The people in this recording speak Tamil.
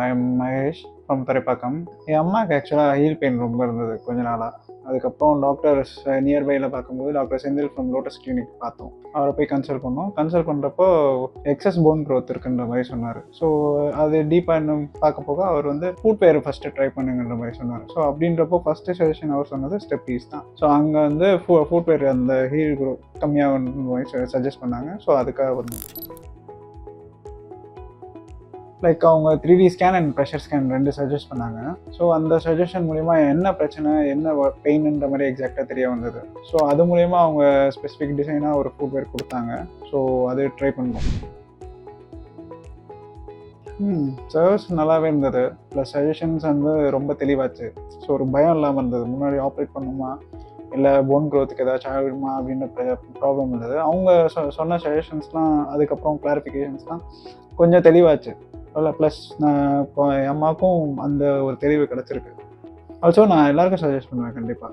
I am Mahesh from Thoraipakkam. என் அம்மாவுக்கு ஆக்சுவலாக ஹீல் பெயின் ரொம்ப இருந்தது கொஞ்ச நாளாக. அதுக்கப்புறம் டாக்டர்ஸ் நியர்பையில் பார்க்கும்போது doctor Senthil from lotus clinic பார்த்தோம். அவரை போய் கன்சல்ட் பண்ணோம். கன்சல்ட் பண்ணுறப்போ எக்ஸஸ் போன் க்ரோத் இருக்குன்ற மாதிரி சொன்னார். ஸோ அது டீப்பாக இன்னும் பார்க்க போக அவர் வந்து ஃபுட்வேர் ஃபஸ்ட்டு ட்ரை பண்ணுங்கன்ற மாதிரி சொன்னார். ஸோ அப்படின்றப்போ ஃபஸ்ட்டு சஜஷன் அவர் சொன்னது ஸ்டெப்பீஸ் தான். ஸோ அங்கே வந்து ஃபுட்வேர் அந்த ஹீல் க்ரோ கம்மியாக சஜஸ்ட் பண்ணாங்க. ஸோ அதுக்காக வந்து லைக் அவங்க 3D scan and pressure scan 2 suggest பண்ணாங்க. ஸோ அந்த சஜஷன் மூலிமா என்ன பிரச்சனை, என்ன பெயின்ன்ற மாதிரி எக்ஸாக்டாக தெரிய வந்தது. ஸோ அது மூலிமா அவங்க ஸ்பெசிஃபிக் டிசைனாக ஒரு ஃபுட்வேர் கொடுத்தாங்க. ஸோ அது ட்ரை பண்ணோம். சர்வீஸ் நல்லாவே இருந்தது. ப்ளஸ் சஜஷன்ஸ் வந்து ரொம்ப தெளிவாச்சு. ஸோ ஒரு பயம் இல்லாமல் இருந்தது. முன்னாடி ஆப்ரேட் பண்ணுமா இல்லை போன் க்ரோத்துக்கு ஏதாச்சும் ஆகிடுமா அப்படின்ற ப்ராப்ளம் இருந்தது. அவங்க சொன்ன சஜஷன்ஸ்லாம் அதுக்கப்புறம் கிளாரிஃபிகேஷன்ஸ்லாம் கொஞ்சம் தெளிவாச்சு. இல்லை ப்ளஸ் நான் இப்போ என் அம்மாவுக்கும் அந்த ஒரு தெளிவு கிடச்சிருக்கு. ஆல்சோ நான் எல்லாருக்கும் சஜஸ்ட் பண்ணுவேன் கண்டிப்பாக.